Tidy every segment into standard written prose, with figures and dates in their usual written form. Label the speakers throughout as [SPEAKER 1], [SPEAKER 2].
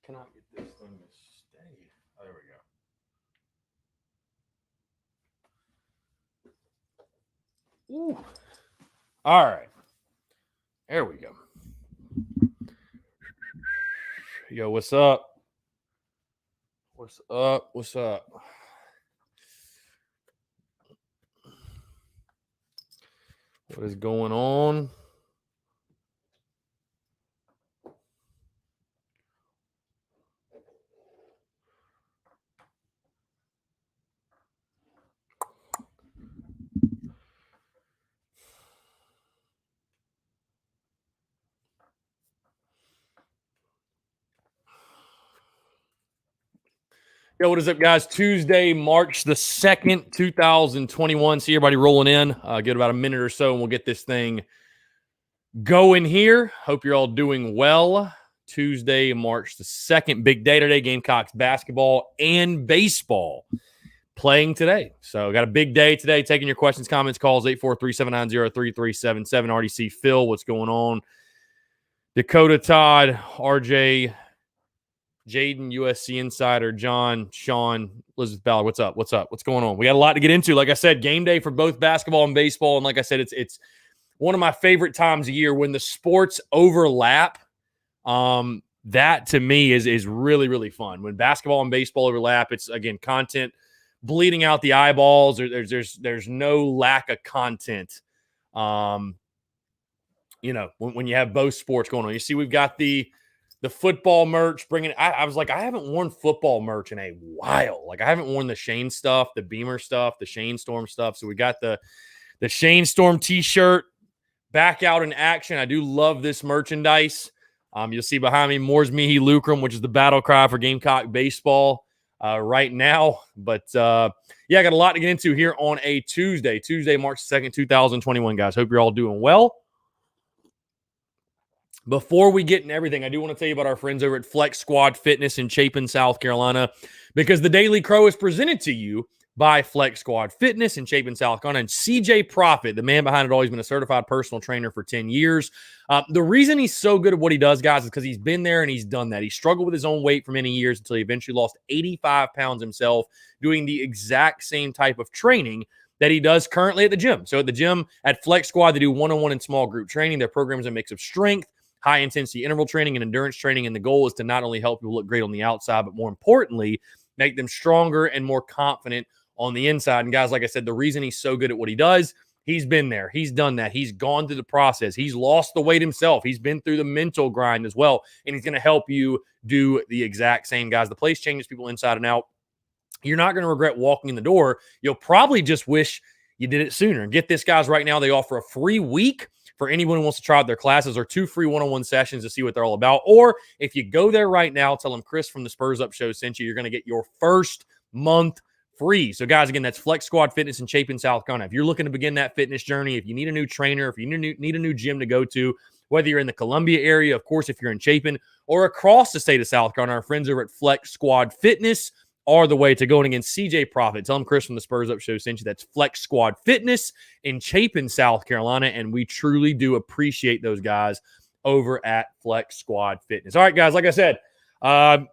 [SPEAKER 1] cannot get this thing to stay. Oh, there we go. Ooh. All right. There we go. Yo, what's up? What's up? What's up? What is going on? Yo, what is up, guys? Tuesday, March the 2nd, 2021. See everybody rolling in. Get about a minute or so, and we'll get this thing going here. Hope you're all doing well. Tuesday, March the 2nd. Big day today. Gamecocks basketball and baseball playing today. So got a big day today. Taking your questions, comments, calls, 843-790-3377. Already see Phil. What's going on? Dakota, Todd, RJ, Jaden, USC Insider, John, Sean, Elizabeth Ballard. What's up? What's up? What's going on? We got a lot to get into. Like I said, game day for both basketball and baseball. And like I said, it's one of my favorite times of year when the sports overlap. That to me is really, really fun. When basketball and baseball overlap, it's again content bleeding out the eyeballs. There's no lack of content. When you have both sports going on. You see, we've got the football merch bringing. I was like, I haven't worn football merch in a while. Like I haven't worn the Shane stuff, the Beamer stuff, the Shane Storm stuff. So we got the Shane Storm t-shirt back out in action. I do love this merchandise. You'll see behind me, Mors Mihi Lucrum, which is the battle cry for Gamecock baseball right now. But I got a lot to get into here on a Tuesday, March 2nd, 2021, guys. Hope you're all doing well. Before we get into everything, I do want to tell you about our friends over at Flex Squad Fitness in Chapin, South Carolina, because the Daily Crow is presented to you by Flex Squad Fitness in Chapin, South Carolina. And CJ Profit, the man behind it all, he's been a certified personal trainer for 10 years. The reason he's so good at what he does, guys, is because he's been there and he's done that. He struggled with his own weight for many years until he eventually lost 85 pounds himself doing the exact same type of training that he does currently at the gym. So at the gym at Flex Squad, they do one-on-one and small group training. Their program is a mix of strength, high-intensity interval training, and endurance training. And the goal is to not only help people look great on the outside, but more importantly, make them stronger and more confident on the inside. And guys, like I said, the reason he's so good at what he does, he's been there. He's done that. He's gone through the process. He's lost the weight himself. He's been through the mental grind as well. And he's going to help you do the exact same, guys. The place changes people inside and out. You're not going to regret walking in the door. You'll probably just wish you did it sooner. And get this, guys, right now, they offer a free week for anyone who wants to try out their classes, or 2 free one-on-one sessions to see what they're all about. Or if you go there right now, tell them Chris from the Spurs Up Show sent you, you're going to get your first month free. So, guys, again, that's Flex Squad Fitness in Chapin, South Carolina. If you're looking to begin that fitness journey, if you need a new trainer, if you need a new gym to go to, whether you're in the Columbia area, of course, if you're in Chapin, or across the state of South Carolina, our friends over at Flex Squad Fitness are the way to go. And again, CJ Profit, tell them Chris from the Spurs Up Show sent you. That's Flex Squad Fitness in Chapin, South Carolina. And we truly do appreciate those guys over at Flex Squad Fitness. All right, guys, like I said, got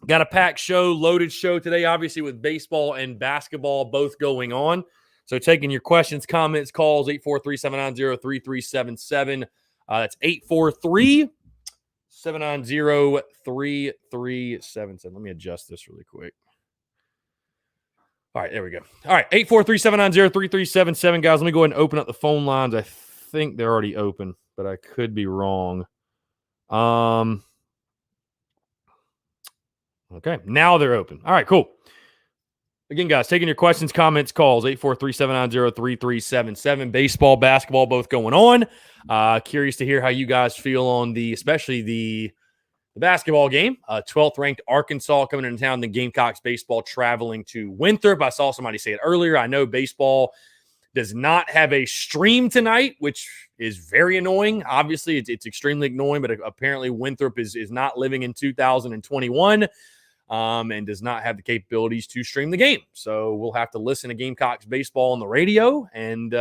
[SPEAKER 1] a packed show, loaded show today, obviously with baseball and basketball both going on. So taking your questions, comments, calls, 843-790-3377. That's 843-790-3377. Let me adjust this really quick. All right, there we go. All right, 843-790-3377, guys. Let me go ahead and open up the phone lines. I think they're already open, but I could be wrong. Okay, now they're open. All right, cool. Again, guys, taking your questions, comments, calls, 843-790-3377. Baseball, basketball, both going on. Curious to hear how you guys feel on especially the basketball game. 12th ranked Arkansas coming into town. The Gamecocks baseball traveling to Winthrop. I saw somebody say it earlier. I know baseball does not have a stream tonight, which is very annoying. Obviously, it's extremely annoying, but apparently Winthrop is not living in 2021. And does not have the capabilities to stream the game. So we'll have to listen to Gamecocks baseball on the radio and,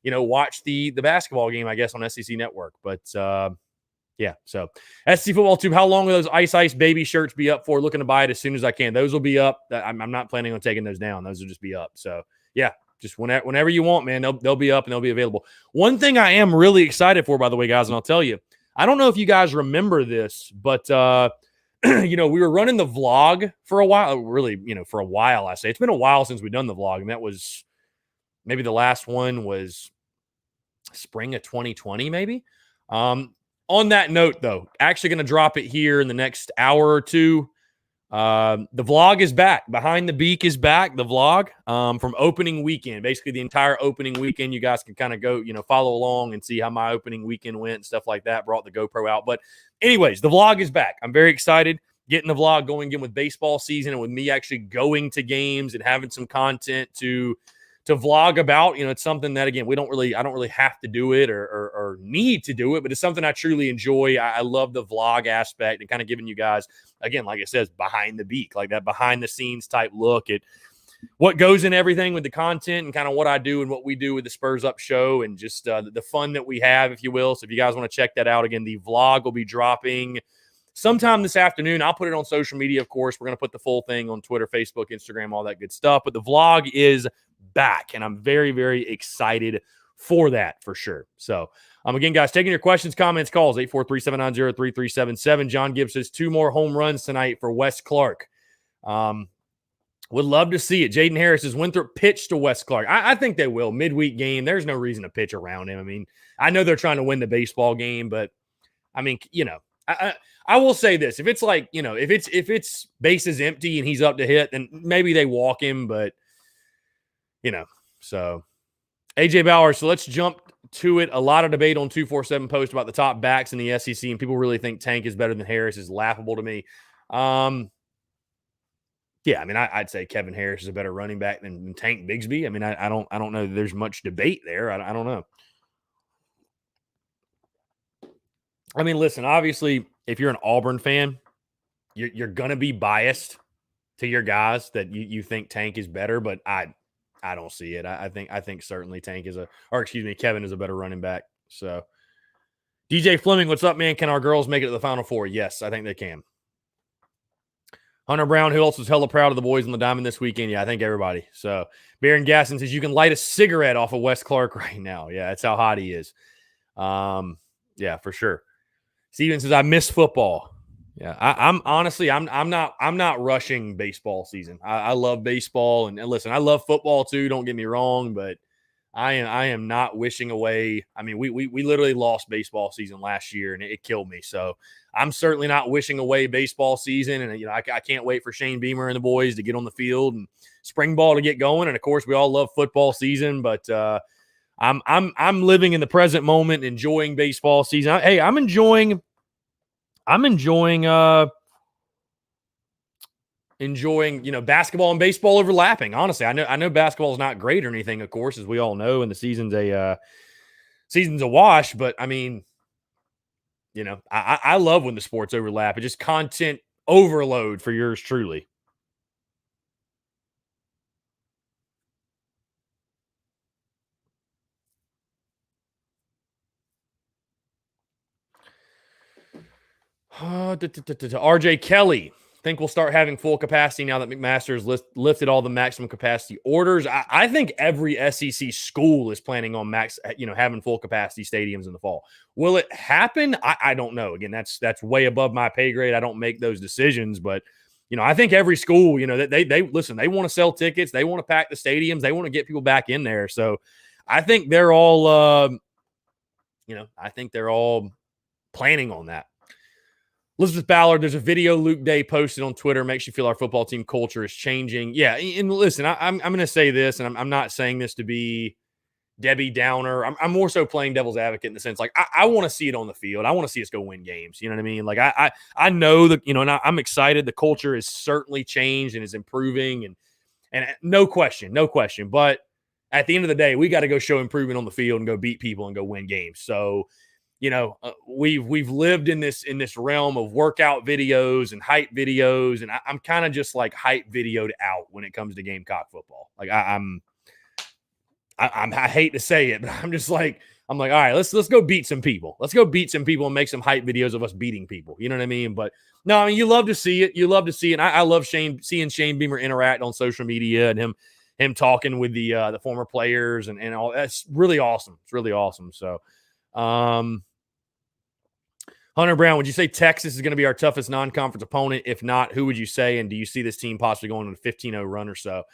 [SPEAKER 1] watch the basketball game, I guess, on SEC Network. But, Yeah. So SC Football Tube, how long will those Ice Baby shirts be up for? Looking to buy it as soon as I can. Those will be up. I'm not planning on taking those down. Those will just be up. So yeah, just whenever you want, man, they'll be up and they'll be available. One thing I am really excited for, by the way, guys, and I'll tell you, I don't know if you guys remember this, but we were running the vlog for a while. Really, for a while, I say. It's been a while since we've done the vlog, and that was maybe the last one was spring of 2020, maybe. On that note, though, actually going to drop it here in the next hour or two. The vlog is back. Behind the Beak is back. The vlog from opening weekend, basically the entire opening weekend. You guys can kind of go, follow along and see how my opening weekend went and stuff like that. Brought the GoPro out, but anyways, the vlog is back. I'm very excited getting the vlog going again with baseball season and with me actually going to games and having some content to vlog about. It's something that, again, I don't really have to do it or need to do it, but it's something I truly enjoy. I love the vlog aspect and kind of giving you guys, again, like it says, behind the Beak, like that behind the scenes type look at what goes in everything with the content and kind of what I do and what we do with the Spurs Up show and just the fun that we have, if you will. So if you guys want to check that out, again, the vlog will be dropping sometime this afternoon. I'll put it on social media, of course. We're going to put the full thing on Twitter, Facebook, Instagram, all that good stuff. But the vlog is back, and I'm very, very excited for that for sure. So, again, guys, taking your questions, comments, calls, 843-790-3377. John Gibbs says 2 more home runs tonight for Wes Clark. Would love to see it. Jaden Harris says Winthrop pitch to Wes Clark. I think they will. Midweek game, there's no reason to pitch around him. I mean, I know they're trying to win the baseball game, but, I mean, I will say this. If it's like, if it's bases empty and he's up to hit, then maybe they walk him, but so AJ Bauer. So let's jump to it. A lot of debate on 247 post about the top backs in the SEC, and people really think Tank is better than Harris. Is laughable to me. Yeah, I mean, I'd say Kevin Harris is a better running back than Tank Bigsby. I mean, I don't know. There's much debate there. I don't know. I mean, listen, obviously, if you're an Auburn fan, you're gonna be biased to your guys that you think Tank is better, but I don't see it. I think certainly Kevin is a better running back. So DJ Fleming, what's up, man? Can our girls make it to the Final Four? Yes, I think they can. Hunter Brown, who else was hella proud of the boys on the diamond this weekend? Yeah, I think everybody. So Baron Gasson says you can light a cigarette off of Wes Clark right now. Yeah, that's how hot he is. Yeah, for sure. Steven says I miss football. Yeah, I'm honestly, I'm not rushing baseball season. I love baseball and listen, I love football too. Don't get me wrong, but I am not wishing away. I mean, we literally lost baseball season last year and it killed me. So I'm certainly not wishing away baseball season. And I can't wait for Shane Beamer and the boys to get on the field and spring ball to get going. And of course, we all love football season, but I'm living in the present moment, enjoying baseball season. Hey, I'm enjoying basketball and baseball overlapping. Honestly, I know basketball is not great or anything, of course, as we all know, and the season's a wash. But I mean, I love when the sports overlap. It's just content overload for yours truly. RJ Kelly, think we'll start having full capacity now that McMaster's lifted all the maximum capacity orders. I think every SEC school is planning on having full capacity stadiums in the fall. Will it happen? I don't know. Again, that's way above my pay grade. I don't make those decisions, but I think every school, they listen. They want to sell tickets. They want to pack the stadiums. They want to get people back in there. So I think they're all, planning on that. Elizabeth Ballard, there's a video Luke Day posted on Twitter. Makes you feel our football team culture is changing. Yeah, and listen, I'm going to say this, and I'm not saying this to be Debbie Downer. I'm more so playing devil's advocate in the sense, like, I want to see it on the field. I want to see us go win games. You know what I mean? Like, I know that, and I'm excited. The culture has certainly changed and is improving, and no question. But at the end of the day, we got to go show improvement on the field and go beat people and go win games. So, we've lived in this realm of workout videos and hype videos, and I'm kind of just like hype videoed out when it comes to Gamecock football. Like I hate to say it, but I'm just like I'm like, all right, let's go beat some people. Let's go beat some people and make some hype videos of us beating people. You know what I mean? But no, I mean, you love to see it. You love to see it. And I love seeing Shane Beamer interact on social media and him talking with the former players and all. That's really awesome. It's really awesome. So, Hunter Brown, would you say Texas is going to be our toughest non-conference opponent? If not, who would you say? And do you see this team possibly going on a 15-0 run or so?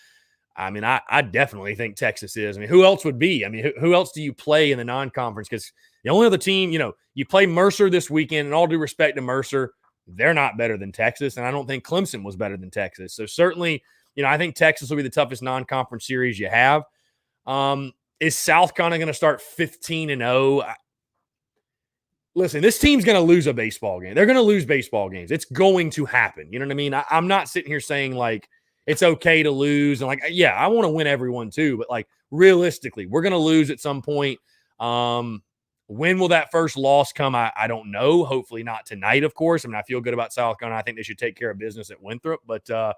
[SPEAKER 1] I mean, I definitely think Texas is. I mean, who else would be? I mean, who else do you play in the non-conference? Because the only other team, you play Mercer this weekend, and all due respect to Mercer, they're not better than Texas, and I don't think Clemson was better than Texas. So certainly, I think Texas will be the toughest non-conference series you have. Is South Carolina going to start 15-0? Listen, this team's going to lose a baseball game. They're going to lose baseball games. It's going to happen. You know what I mean? I'm not sitting here saying, like, it's okay to lose. And, like, yeah, I want to win everyone too. But, like, realistically, we're going to lose at some point. When will that first loss come? I don't know. Hopefully not tonight, of course. I mean, I feel good about South Carolina. I think they should take care of business at Winthrop. But,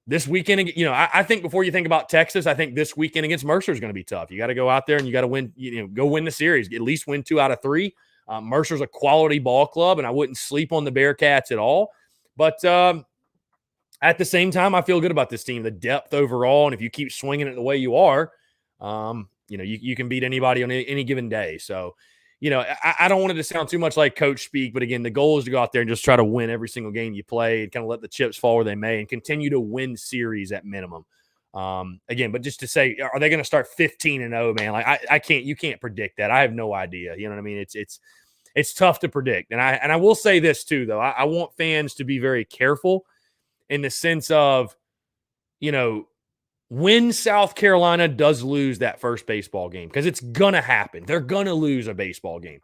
[SPEAKER 1] this weekend, I think before you think about Texas, I think this weekend against Mercer is going to be tough. You got to go out there and you got to win, go win the series, at least win 2 out of 3. Mercer's a quality ball club, and I wouldn't sleep on the Bearcats at all. But at the same time, I feel good about this team, the depth overall. And if you keep swinging it the way you are, you can beat anybody on any given day. So, I don't want it to sound too much like coach speak, but again, the goal is to go out there and just try to win every single game you play and kind of let the chips fall where they may and continue to win series at minimum. Again, but just to say, are they going to start 15-0, man? Like you can't predict that. I have no idea. You know what I mean? It's tough to predict. And I will say this too, though. I want fans to be very careful in the sense of, when South Carolina does lose that first baseball game, because it's going to happen. They're going to lose a baseball game.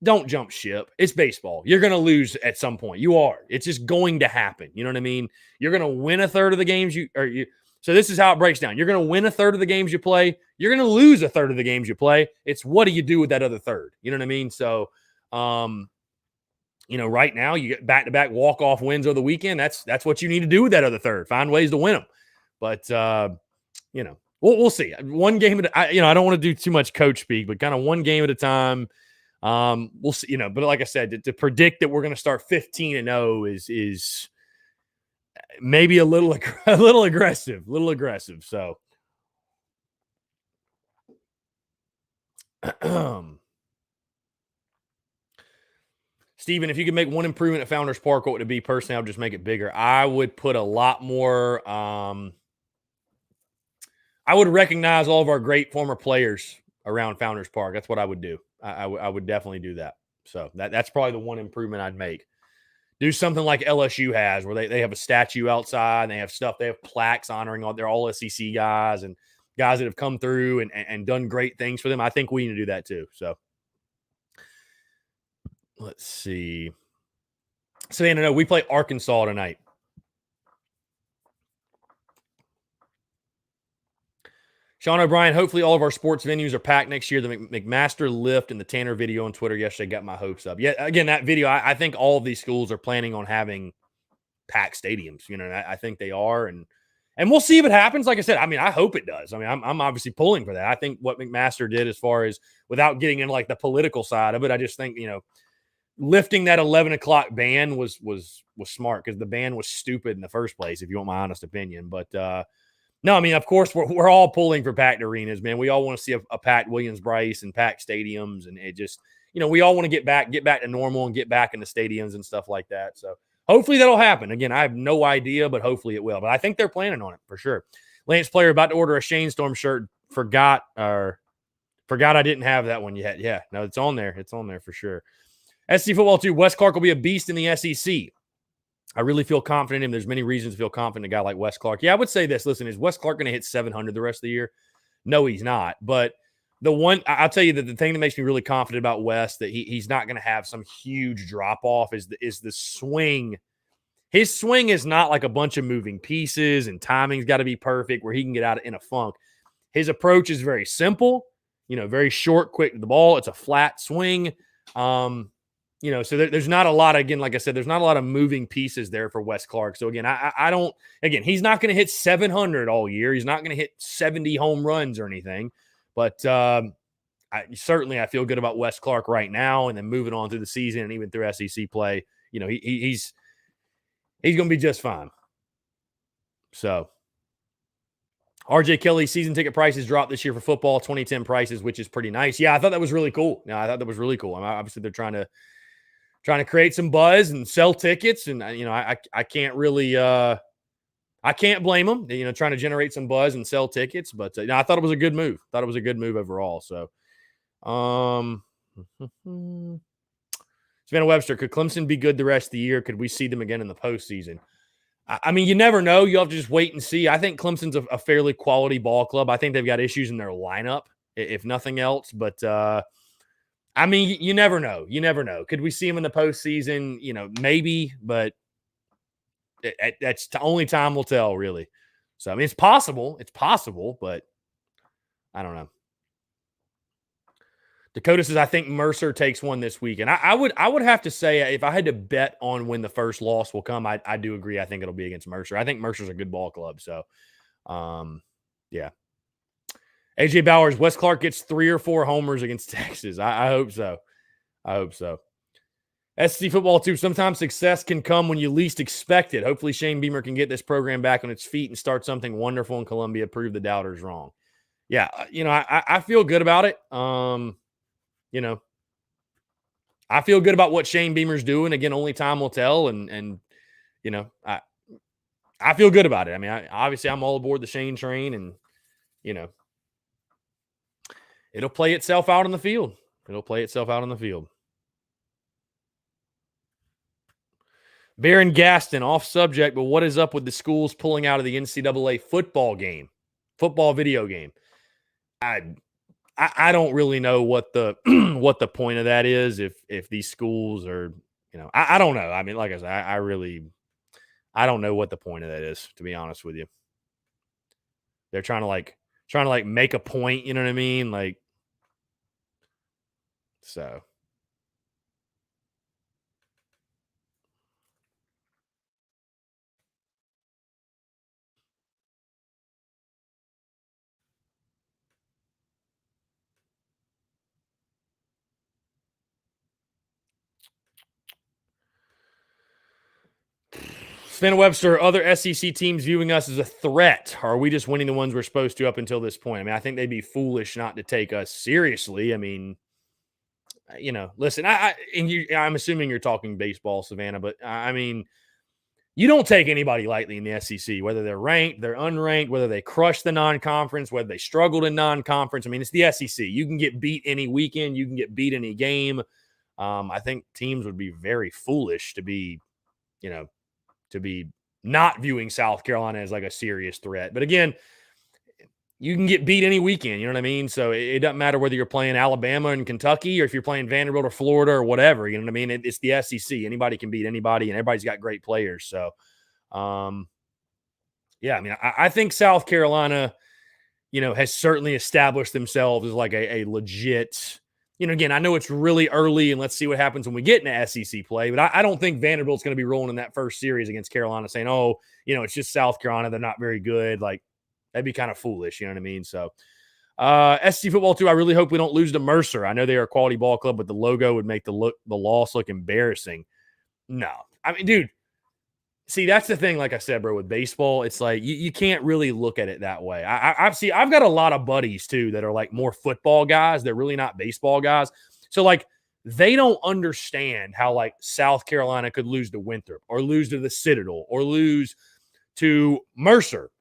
[SPEAKER 1] Don't jump ship. It's baseball. You're going to lose at some point. You are. It's just going to happen. You know what I mean? You're going to win a third of the games so this is how it breaks down. You're going to win a third of the games you play. You're going to lose a third of the games you play. It's what do you do with that other third? You know what I mean? So, right now you get back-to-back walk-off wins over the weekend. That's what you need to do with that other third. Find ways to win them. But, we'll see. One game at I don't want to do too much coach speak, but kind of one game at a time. We'll see, but like I said, to predict that we're going to start 15-0 is maybe a little aggressive. So, Steven, if you could make one improvement at Founders Park, what would it be? Personally, I would just make it bigger. I would put a lot more I would recognize all of our great former players around Founders Park. That's what I would do. I would definitely do that. So that's probably the one improvement I'd make. Do something like LSU has, where they have a statue outside and they have stuff. They have plaques honoring all their all SEC guys and guys that have come through and done great things for them. I think we need to do that too. So let's see. Savannah, no, we play Arkansas tonight. Sean O'Brien, hopefully all of our sports venues are packed next year. The McMaster lift and the Tanner video on Twitter yesterday got my hopes up. Yeah, again, that video, I think all of these schools are planning on having packed stadiums. I think they are. And we'll see if it happens. Like I said, I mean, I hope it does. I mean, I'm obviously pulling for that. I think what McMaster did as far as without getting into like the political side of it, I just think, lifting that 11 o'clock ban was smart because the ban was stupid in the first place, if you want my honest opinion. But, no, I mean, of course, we're all pulling for packed arenas, man. We all want to see a packed Williams-Brice and packed stadiums, and it just, we all want to get back to normal and get back in the stadiums and stuff like that. So hopefully that'll happen. Again, I have no idea, but hopefully it will. But I think they're planning on it for sure. Lance Player about to order a Shane Storm shirt. Forgot I didn't have that one yet. Yeah, no, it's on there. It's on there for sure. SC Football 2, Wes Clark will be a beast in the SEC. I really feel confident in him. There's many reasons to feel confident in a guy like Wes Clark. Yeah, I would say this. Listen, is Wes Clark going to hit 700 the rest of the year? No, he's not. But I'll tell you that the thing that makes me really confident about Wes, that he's not going to have some huge drop-off, is the swing. His swing is not like a bunch of moving pieces and timing's got to be perfect where he can get out in a funk. His approach is very simple, very short, quick to the ball. It's a flat swing. So there's not a lot, again, like I said, there's not a lot of moving pieces there for Wes Clark. So again, he's not going to hit 700 all year. He's not going to hit 70 home runs or anything, but I feel good about Wes Clark right now, and then moving on through the season and even through SEC play. He's going to be just fine. So, RJ Kelly season ticket prices dropped this year for football, 2010 prices, which is pretty nice. Yeah, I thought that was really cool. I thought that was really cool. I mean, obviously, they're trying to create some buzz and sell tickets, and I can't really I can't blame them. Trying to generate some buzz and sell tickets, but I thought it was a good move. Thought it was a good move overall. So, Savannah Webster, could Clemson be good the rest of the year? Could we see them again in the postseason? I mean, you never know. You have to just wait and see. I think Clemson's a fairly quality ball club. I think they've got issues in their lineup, if nothing else. But, I mean, you never know. You never know. Could we see them in the postseason? Maybe, but that's only time will tell, really. So, I mean, it's possible. It's possible, but I don't know. Dakota says, I think Mercer takes one this week. And I would have to say, if I had to bet on when the first loss will come, I do agree. I think it'll be against Mercer. I think Mercer's a good ball club. So, yeah. AJ Bowers, Wes Clark gets 3 or 4 homers against Texas. I hope so. I hope so. SC football, too. Sometimes success can come when you least expect it. Hopefully Shane Beamer can get this program back on its feet and start something wonderful in Columbia, prove the doubters wrong. Yeah, I feel good about it. I feel good about what Shane Beamer's doing. Again, only time will tell. And I feel good about it. I mean, obviously I'm all aboard the Shane train, and, it'll play itself out on the field. It'll play itself out on the field. Baron Gaston, off subject, but what is up with the schools pulling out of the NCAA football video game? I don't really know what the what the point of that is. If these schools are, I don't know. I mean, like I said, I don't know what the point of that is, to be honest with you. They're trying to make a point, you know what I mean? So. Stan Webster, other SEC teams viewing us as a threat. Are we just winning the ones we're supposed to up until this point? I mean, I think they'd be foolish not to take us seriously. I mean, listen, I'm assuming you're talking baseball, Savannah, but I mean, you don't take anybody lightly in the SEC, whether they're ranked, they're unranked, whether they crush the non-conference, whether they struggled in non-conference. I mean, it's the SEC. You can get beat any weekend. You can get beat any game. I think teams would be very foolish to be not viewing South Carolina as like a serious threat. But again, you can get beat any weekend. You know what I mean? So it doesn't matter whether you're playing Alabama and Kentucky or if you're playing Vanderbilt or Florida or whatever. You know what I mean? It's the SEC. Anybody can beat anybody, and everybody's got great players. So, yeah, I mean, I think South Carolina, has certainly established themselves as like a legit, again, I know it's really early, and let's see what happens when we get into SEC play, but I don't think Vanderbilt's going to be rolling in that first series against Carolina saying, oh, it's just South Carolina. They're not very good. Like, that'd be kind of foolish. You know what I mean? So, SC football too. I really hope we don't lose to Mercer. I know they are a quality ball club, but the logo would make the loss look embarrassing. No, I mean, dude, see, that's the thing. Like I said, bro, with baseball, it's like you can't really look at it that way. I've got a lot of buddies too that are like more football guys. They're really not baseball guys. So like they don't understand how like South Carolina could lose to Winthrop or lose to the Citadel or lose to Mercer.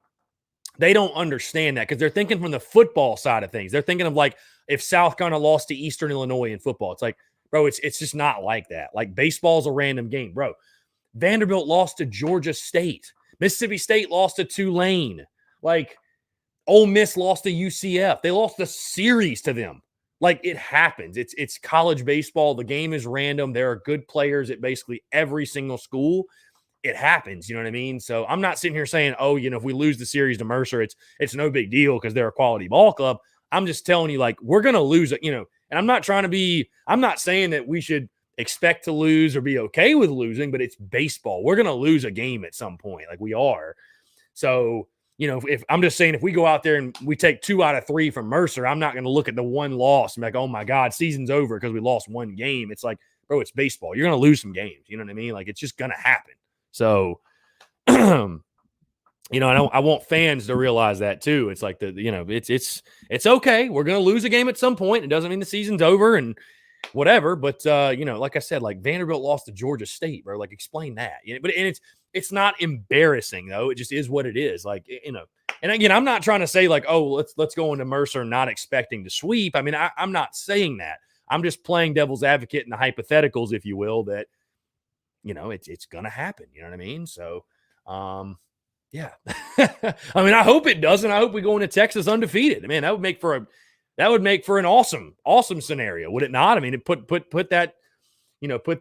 [SPEAKER 1] They don't understand that because they're thinking from the football side of things. They're thinking of like if South Carolina lost to Eastern Illinois in football. It's like, bro, it's just not like that. Like baseball's a random game, bro. Vanderbilt lost to Georgia State. Mississippi State lost to Tulane. Like Ole Miss lost to UCF. They lost the series to them. Like it happens. It's college baseball. The game is random. There are good players at basically every single school. It happens, you know what I mean? So I'm not sitting here saying, oh, if we lose the series to Mercer, it's no big deal because they're a quality ball club. I'm just telling you, like, we're going to lose it, and I'm not saying that we should expect to lose or be okay with losing, but it's baseball. We're going to lose a game at some point. Like we are. So, if I'm just saying, if we go out there and we take 2 out of 3 from Mercer, I'm not going to look at the one loss and be like, oh my God, season's over because we lost one game. It's like, bro, it's baseball. You're going to lose some games. You know what I mean? Like, it's just going to happen. So, I want fans to realize that too. It's like it's okay. We're going to lose a game at some point. It doesn't mean the season's over and whatever. But like I said, like Vanderbilt lost to Georgia State, bro. Like, explain that. But it's not embarrassing though. It just is what it is. Like, and again, I'm not trying to say like, oh, let's go into Mercer not expecting to sweep. I mean, I'm not saying that. I'm just playing devil's advocate in the hypotheticals, if you will, that it's gonna happen. You know what I mean? So, yeah. I mean, I hope it doesn't. I hope we go into Texas undefeated. Man, that would make for an awesome scenario, would it not? I mean, it put that put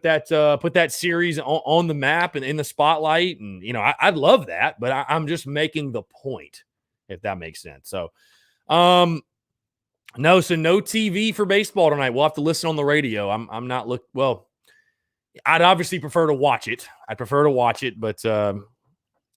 [SPEAKER 1] that series on the map and in the spotlight, and I'd love that. But I'm just making the point, if that makes sense. So, no TV for baseball tonight. We'll have to listen on the radio. I'm not I'd obviously prefer to watch it. But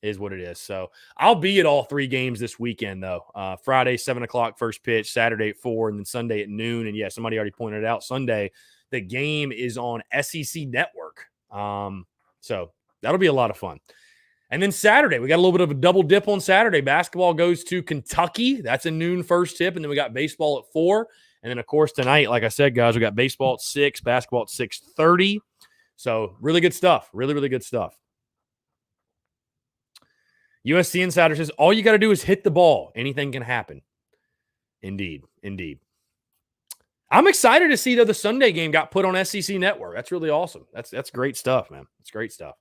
[SPEAKER 1] is what it is. So I'll be at all 3 games this weekend, though. Friday, 7:00 first pitch, Saturday at 4, and then Sunday at noon. And yeah, somebody already pointed it out. Sunday, the game is on SEC Network. So that'll be a lot of fun. And then Saturday, we got a little bit of a double dip on Saturday. Basketball goes to Kentucky. That's a noon first tip. And then we got baseball at 4. And then, of course, tonight, like I said, guys, we got baseball at 6, basketball at 6:30. So really good stuff. Really, really good stuff. USC Insider says, all you got to do is hit the ball. Anything can happen. Indeed. I'm excited to see that the Sunday game got put on SEC Network. That's really awesome. That's great stuff, man. It's great stuff.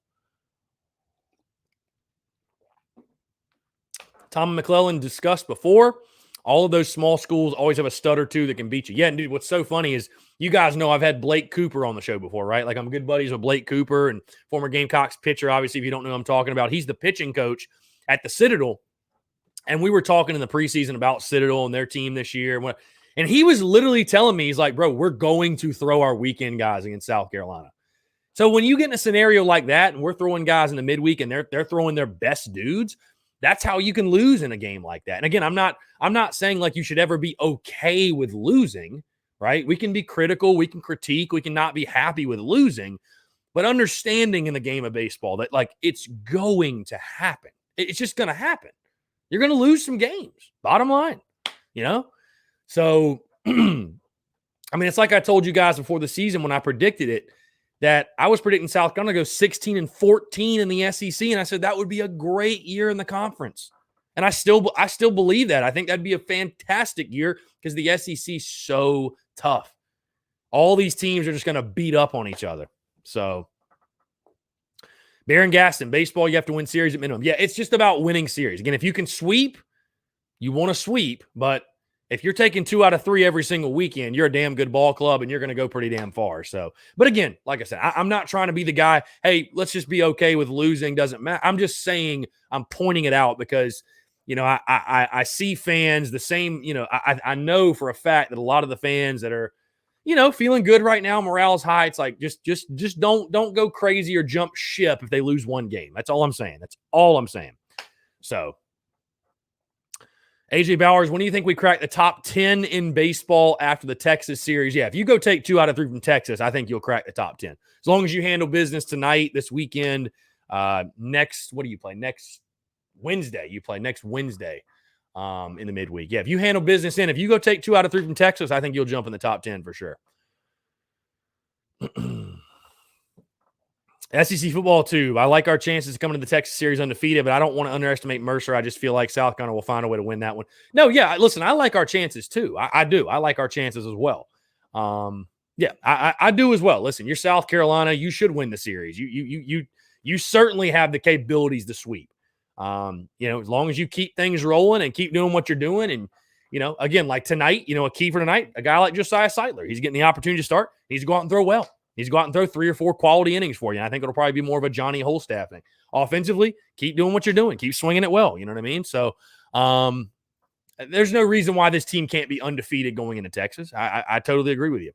[SPEAKER 1] Tom McClellan discussed before, all of those small schools always have a stud or two that can beat you. Yeah, and dude, what's so funny is you guys know I've had Blake Cooper on the show before, right? Like, I'm good buddies with Blake Cooper and former Gamecocks pitcher. Obviously, if you don't know who I'm talking about, he's the pitching coach at the Citadel. And we were talking in the preseason about Citadel and their team this year. And he was literally telling me, he's like, bro, we're going to throw our weekend guys against South Carolina. So when you get in a scenario like that and we're throwing guys in the midweek and they're throwing their best dudes, that's how you can lose in a game like that. And again, I'm not saying like you should ever be okay with losing, right? We can be critical, we can critique, we can not be happy with losing, but understanding in the game of baseball that like it's going to happen. It's just going to happen. You're going to lose some games, bottom line, So, I mean, it's like I told you guys before the season when I predicted it, that I was predicting South Carolina to go 16-14 in the SEC, and I said that would be a great year in the conference. And I still believe that. I think that'd be a fantastic year because the SEC is so tough. All these teams are just going to beat up on each other. So, Baron Gaston, baseball, you have to win series at minimum. Yeah, it's just about winning series. Again, if you can sweep, you want to sweep. But if you're taking 2 out of 3 every single weekend, you're a damn good ball club and you're going to go pretty damn far. So, but again, like I said, I'm not trying to be the guy, hey, let's just be okay with losing. Doesn't matter. I'm just saying, I'm pointing it out because, I see fans the same, I know for a fact that a lot of the fans that are, feeling good right now, morale's high. It's like, just don't go crazy or jump ship if they lose one game. That's all I'm saying. So, AJ Bowers, when do you think we crack the top 10 in baseball after the Texas series? Yeah, if you go take 2 out of 3 from Texas, I think you'll crack the top 10. As long as you handle business tonight, this weekend, what do you play? Next Wednesday. You play next Wednesday in the midweek. Yeah, if you handle business if you go take 2 out of 3 from Texas, I think you'll jump in the top 10 for sure. SEC football, too. I like our chances to come into the Texas series undefeated, but I don't want to underestimate Mercer. I just feel like South Carolina will find a way to win that one. No, yeah, listen, I like our chances, too. I do. I like our chances as well. Yeah, I do as well. Listen, you're South Carolina. You should win the series. You certainly have the capabilities to sweep. As long as you keep things rolling and keep doing what you're doing. And, again, like tonight, a key for tonight, a guy like Josiah Seidler, he's getting the opportunity to start. He needs to go out and throw well. He's go out and throw 3 or 4 quality innings for you. And I think it'll probably be more of a Johnny Holstaff thing. Offensively, keep doing what you're doing. Keep swinging it well. You know what I mean? So there's no reason why this team can't be undefeated going into Texas. I totally agree with you.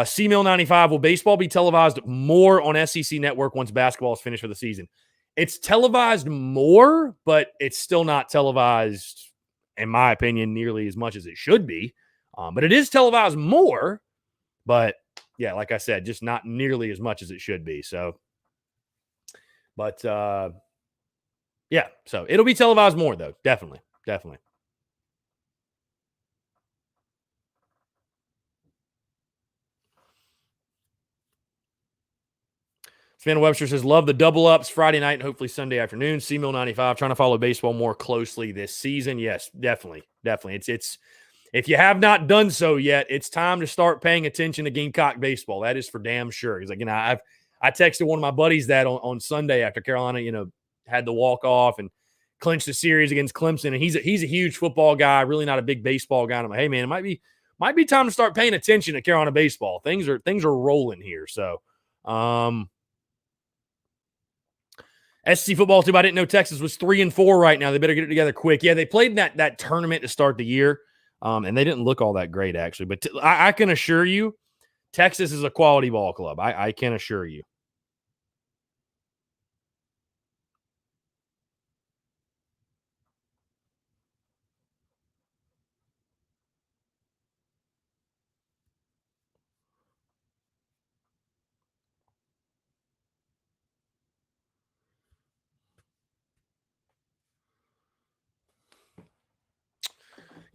[SPEAKER 1] C-Mill 95, will baseball be televised more on SEC Network once basketball is finished for the season? It's televised more, but it's still not televised, in my opinion, nearly as much as it should be. But it is televised more, but yeah, like I said, just not nearly as much as it should be. So, but yeah, so it'll be televised more though. Definitely. Definitely. Savannah Webster says, love the double ups Friday night and hopefully Sunday afternoon. C-Mill 95, trying to follow baseball more closely this season. Yes, definitely. Definitely. It's if you have not done so yet, it's time to start paying attention to Gamecock baseball. That is for damn sure. Because again, I texted one of my buddies that on Sunday after Carolina, had the walk off and clinched the series against Clemson. And he's a huge football guy, really not a big baseball guy. And I'm like, hey man, it might be time to start paying attention to Carolina baseball. Things are rolling here. So SC football too. I didn't know Texas was 3-4 right now. They better get it together quick. Yeah, they played that tournament to start the year, and they didn't look all that great actually. But I can assure you, Texas is a quality ball club. I can assure you.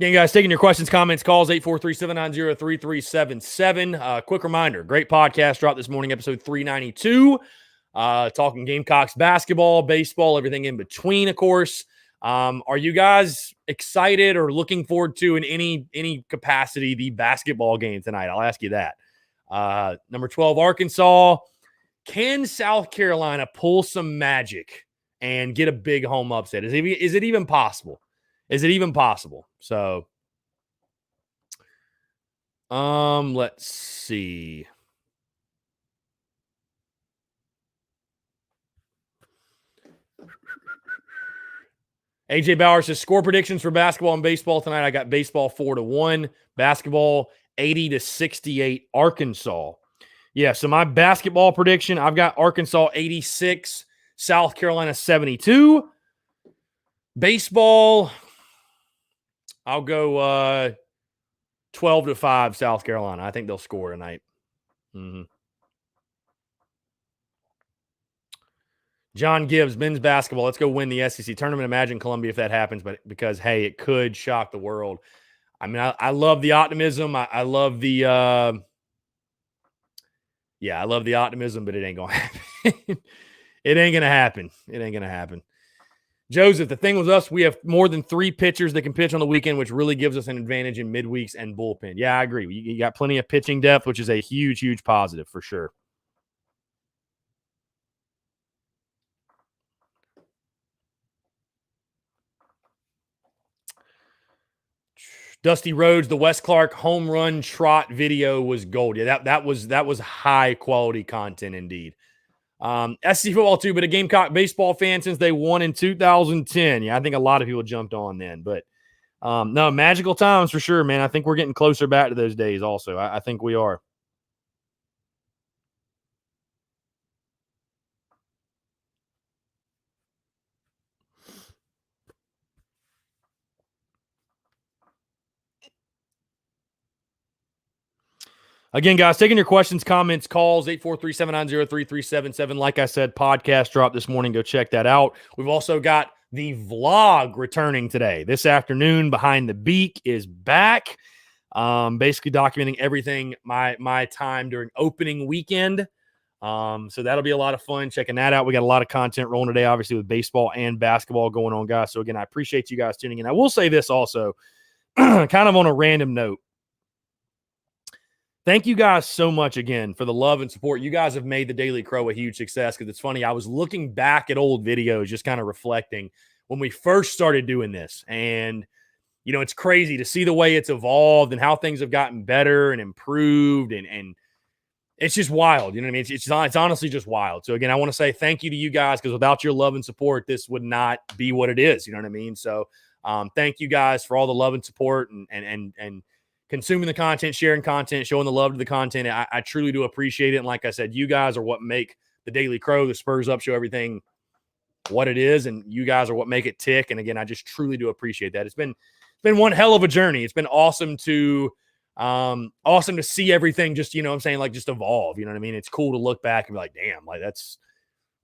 [SPEAKER 1] Again, guys, taking your questions, comments, calls, 843-790-3377. Quick reminder, great podcast dropped this morning, episode 392, talking Gamecocks basketball, baseball, everything in between, of course. Are you guys excited or looking forward to in any capacity the basketball game tonight? I'll ask you that. Number 12, Arkansas. Can South Carolina pull some magic and get a big home upset? Is it even possible? Is it even possible? So, let's see. AJ Bauer says score predictions for basketball and baseball tonight. I got baseball 4-1, basketball 80-68, Arkansas. Yeah, so my basketball prediction, I've got Arkansas 86, South Carolina 72. Baseball, I'll go 12-5 South Carolina. I think they'll score tonight. Mm-hmm. John Gibbs, men's basketball. Let's go win the SEC tournament. Imagine Columbia if that happens, but because, hey, it could shock the world. I mean, I love the optimism. I love the I love the optimism, but it ain't going to happen. It ain't going to happen. It ain't going to happen. Joseph, the thing with us, we have more than 3 pitchers that can pitch on the weekend, which really gives us an advantage in midweeks and bullpen. Yeah, I agree. You got plenty of pitching depth, which is a huge, huge positive for sure. Dusty Rhodes, the Wes Clark home run trot video was gold. Yeah, that was high quality content indeed. SC football too, but a Gamecock baseball fan since they won in 2010. Yeah, I think a lot of people jumped on then, but no, magical times for sure, man. I think we're getting closer back to those days also. I think we are. Again, guys, taking your questions, comments, calls, 843-790-3377. Like I said, podcast drop this morning. Go check that out. We've also got the vlog returning today. This afternoon, Behind the Beak is back. Basically documenting everything, my time during opening weekend. So that'll be a lot of fun checking that out. We got a lot of content rolling today, obviously, with baseball and basketball going on, guys. So again, I appreciate you guys tuning in. I will say this also, kind of on a random note. Thank you guys so much again for the love and support. You guys have made the Daily Crow a huge success because it's funny. I was looking back at old videos, just kind of reflecting when we first started doing this. And, it's crazy to see the way it's evolved and how things have gotten better and improved. And it's just wild. You know what I mean? It's honestly just wild. So again, I want to say thank you to you guys because without your love and support, this would not be what it is. You know what I mean? So thank you guys for all the love and support and consuming the content, sharing content, showing the love to the content. I truly do appreciate it. And like I said, you guys are what make the Daily Crow, the Spurs Up Show, everything what it is, and you guys are what make it tick. And again, I just truly do appreciate that. It's been one hell of a journey. It's been awesome to see everything just, you know what I'm saying, like just evolve. You know what I mean? It's cool to look back and be like, damn, like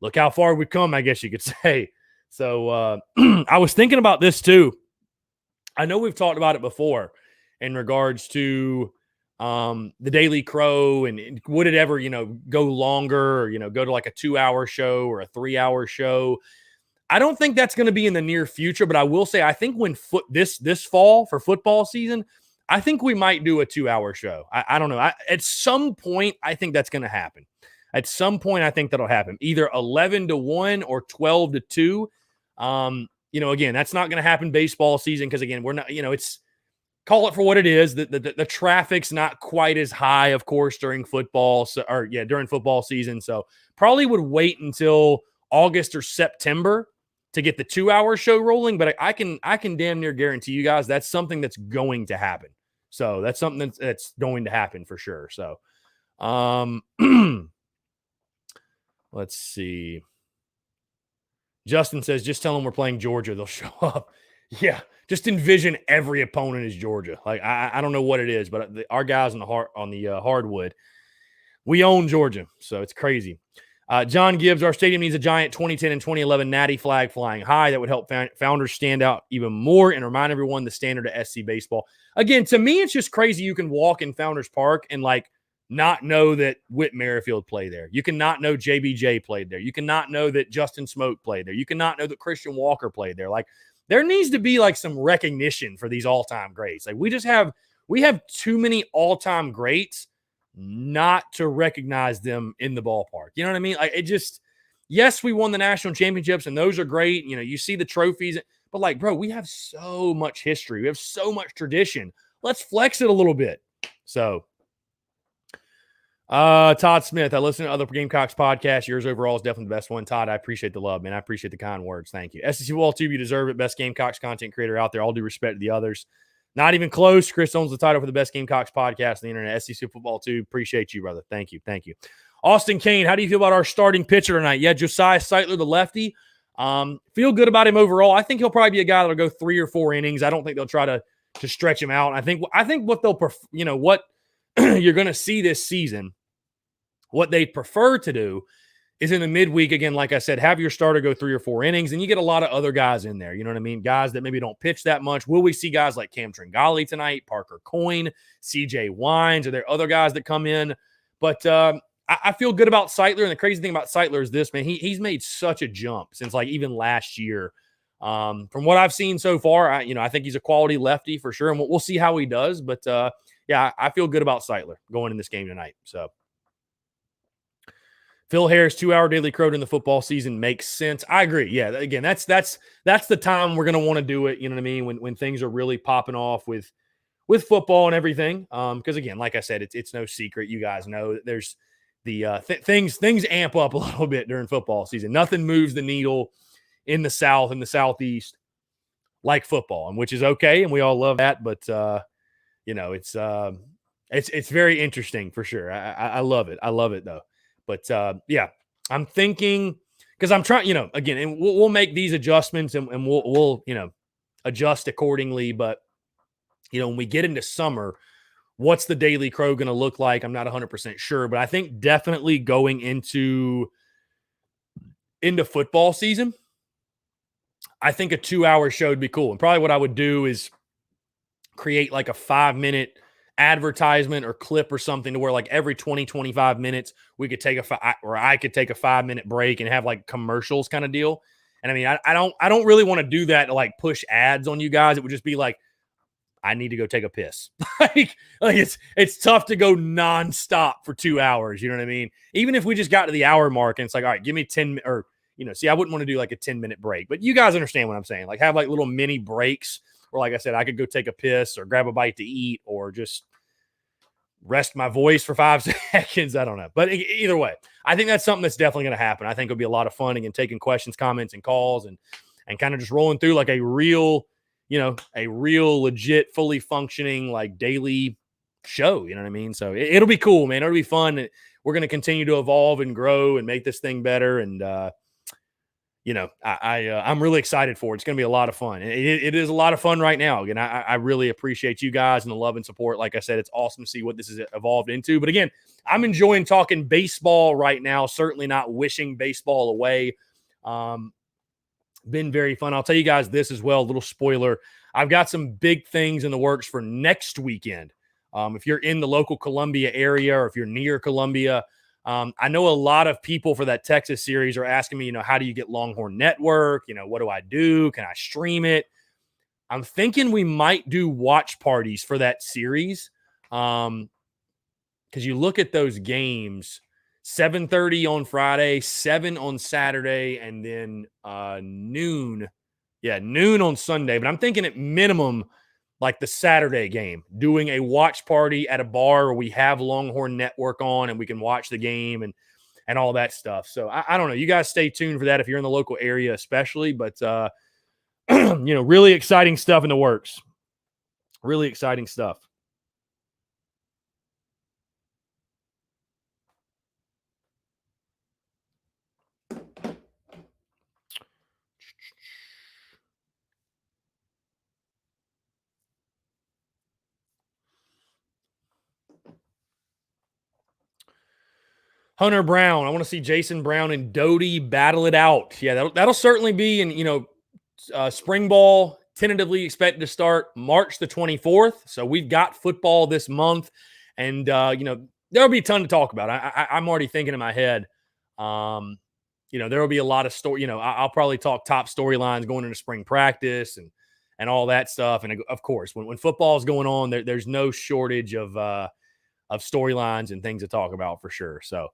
[SPEAKER 1] look how far we've come, I guess you could say. So I was thinking about this too. I know we've talked about it before in regards to the Daily Crow, and would it ever, go longer, or, go to like a 2-hour show or a 3-hour show. I don't think that's going to be in the near future, but I will say, I think when this fall for football season, I think we might do a 2-hour show. I don't know. At some point, I think that's going to happen. At some point, I think that'll happen. Either 11 to 1 or 12 to 2. Again, that's not going to happen baseball season because, again, we're not, it's call it for what it is. The traffic's not quite as high, of course, during football. During football season. So probably would wait until August or September to get the 2-hour show rolling. But I can damn near guarantee you guys that's something that's going to happen. So that's something that's going to happen for sure. So, let's see. Justin says, just tell them we're playing Georgia. They'll show up. Yeah. Just envision every opponent is Georgia. Like, I don't know what it is, but our guys on the hardwood, we own Georgia. So it's crazy. John Gibbs, our stadium needs a giant 2010 and 2011 Natty flag flying high. That would help Founders stand out even more and remind everyone the standard of SC baseball. Again, to me, it's just crazy. You can walk in Founders Park and not know that Whit Merrifield played there. You cannot know JBJ played there. You cannot know that Justin Smoke played there. You cannot know that Christian Walker played there. There needs to be some recognition for these all-time greats. We have too many all-time greats not to recognize them in the ballpark. You know what I mean? Yes, we won the national championships and those are great. You see the trophies, but bro, we have so much history. We have so much tradition. Let's flex it a little bit. So, Todd Smith, I listen to other Gamecocks podcasts. Yours overall is definitely the best one. Todd, I appreciate the love, man. I appreciate the kind words. Thank you. SEC Football Tube, you deserve it. Best Gamecocks content creator out there. All due respect to the others. Not even close. Chris owns the title for the best Gamecocks podcast on the internet. SEC Football Tube. Appreciate you, brother. Thank you. Thank you. Austin Kane, how do you feel about our starting pitcher tonight? Yeah, Josiah Seitler, the lefty. Feel good about him overall. I think he'll probably be a guy that'll go 3 or 4 innings. I don't think they'll try to stretch him out. I think what they'll what you're going to see this season, what they prefer to do is in the midweek, again, like I said, have your starter go 3 or 4 innings, and you get a lot of other guys in there. You know what I mean? Guys that maybe don't pitch that much. Will we see guys like Cam Tringali tonight, Parker Coyne, CJ Wines? Are there other guys that come in? But I feel good about Seitler, and the crazy thing about Seitler is this, man. He's made such a jump since even last year. From what I've seen so far, I think he's a quality lefty for sure, and we'll see how he does. But, yeah, I feel good about Seitler going in this game tonight. So, Phil Harris, 2-hour Daily Crow in the football season makes sense. I agree. Yeah, again, that's the time we're going to want to do it. You know what I mean? When things are really popping off with football and everything. Because again, like I said, it's no secret. You guys know that there's the things amp up a little bit during football season. Nothing moves the needle in the South and the Southeast like football, and which is okay, and we all love that. But it's very interesting for sure. I love it. I love it though. But, yeah, I'm thinking because I'm trying, again, and we'll make these adjustments and we'll adjust accordingly. But, when we get into summer, what's the Daily Crow going to look like? I'm not 100% sure, but I think definitely going into football season, I think a 2-hour show would be cool. And probably what I would do is create a 5-minute advertisement or clip or something to where every 20-25 minutes we could take I could take a 5-minute break and have commercials kind of deal. And I mean, I don't really want to do that to push ads on you guys. It would just be I need to go take a piss. It's tough to go nonstop for 2 hours. You know what I mean? Even if we just got to the hour mark and it's all right, give me 10 or, see, I wouldn't want to do a 10-minute break, but you guys understand what I'm saying. Have little mini breaks. Or like I said, I could go take a piss or grab a bite to eat or just rest my voice for 5 seconds. I don't know. But either way, I think that's something that's definitely going to happen. I think it'll be a lot of fun, again, taking questions, comments, and calls and kind of just rolling through a real legit, fully functioning daily show. You know what I mean? So it'll be cool, man. It'll be fun. We're going to continue to evolve and grow and make this thing better. And I'm really excited for it. It's going to be a lot of fun. It is a lot of fun right now. Again, I really appreciate you guys and the love and support. Like I said, it's awesome to see what this has evolved into. But again, I'm enjoying talking baseball right now. Certainly not wishing baseball away. Been very fun. I'll tell you guys this as well. A little spoiler. I've got some big things in the works for next weekend. If you're in the local Columbia area or if you're near Columbia, I know a lot of people for that Texas series are asking me, how do you get Longhorn Network? What do I do? Can I stream it? I'm thinking we might do watch parties for that series. Because you look at those games, 7:30 on Friday, 7 on Saturday, and then noon. Yeah, noon on Sunday. But I'm thinking at minimum, like the Saturday game, doing a watch party at a bar where we have Longhorn Network on and we can watch the game and all that stuff. So I don't know. You guys stay tuned for that if you're in the local area, especially. But, really exciting stuff in the works. Really exciting stuff. Hunter Brown. I want to see Jason Brown and Doty battle it out. Yeah, that'll certainly be in, spring ball tentatively expected to start March the 24th. So we've got football this month. And, there'll be a ton to talk about. I'm already thinking in my head, there will be a lot of story. I'll probably talk top storylines going into spring practice and all that stuff. And of course, when football is going on, there's no shortage of storylines and things to talk about for sure. So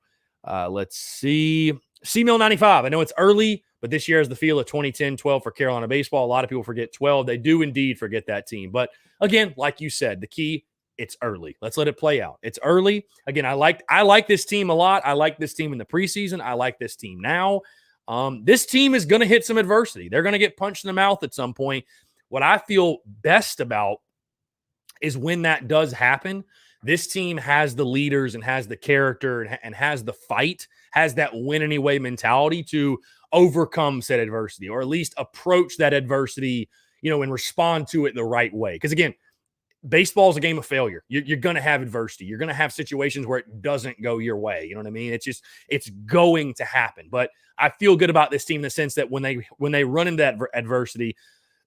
[SPEAKER 1] let's see. C-Mill 95. I know it's early, but this year is the feel of 2010-12 for Carolina baseball. A lot of people forget 12. They do indeed forget that team. But again, like you said, the key, it's early. Let's let it play out. It's early. Again, I like this team a lot. I like this team in the preseason. I like this team now. This team is going to hit some adversity. They're going to get punched in the mouth at some point. What I feel best about is when that does happen, this team has the leaders and has the character and has the fight, has that win anyway mentality to overcome said adversity, or at least approach that adversity, and respond to it the right way. Because again, baseball is a game of failure. You're going to have adversity. You're going to have situations where it doesn't go your way. You know what I mean? It's going to happen. But I feel good about this team in the sense that when they run into that adversity,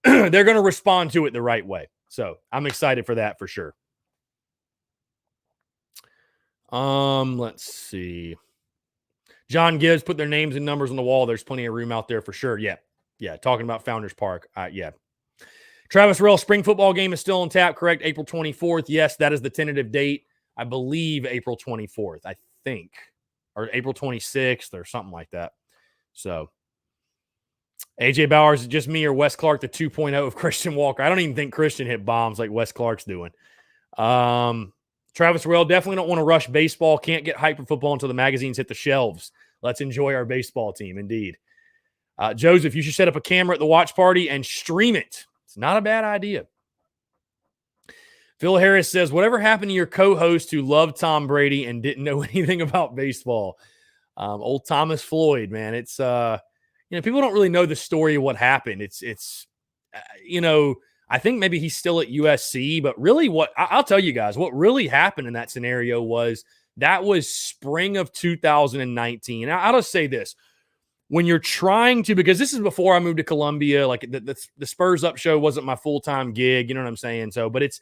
[SPEAKER 1] they're going to respond to it the right way. So I'm excited for that for sure. Let's see. John Gibbs put their names and numbers on the wall. There's plenty of room out there for sure. Yeah. Talking about Founders Park. Yeah. Travis Rell spring football game is still on tap, correct? April 24th. Yes, that is the tentative date. I believe April 24th, I think, or April 26th or something like that. So AJ Bowers is just me or Wes Clark, the 2.0 of Christian Walker. I don't even think Christian hit bombs like Wes Clark's doing. Travis Rell, definitely don't want to rush baseball. Can't get hype for football until the magazines hit the shelves. Let's enjoy our baseball team, indeed. Joseph, you should set up a camera at the watch party and stream it. It's not a bad idea. Phil Harris says, whatever happened to your co-host who loved Tom Brady and didn't know anything about baseball? Old Thomas Floyd, man. It's, people don't really know the story of what happened. It's I think maybe he's still at USC, but really I'll tell you guys, what really happened in that scenario was spring of 2019. I'll just say this. When you're trying to, because this is before I moved to Columbia, like the Spurs Up show wasn't my full-time gig, you know what I'm saying? So, but it's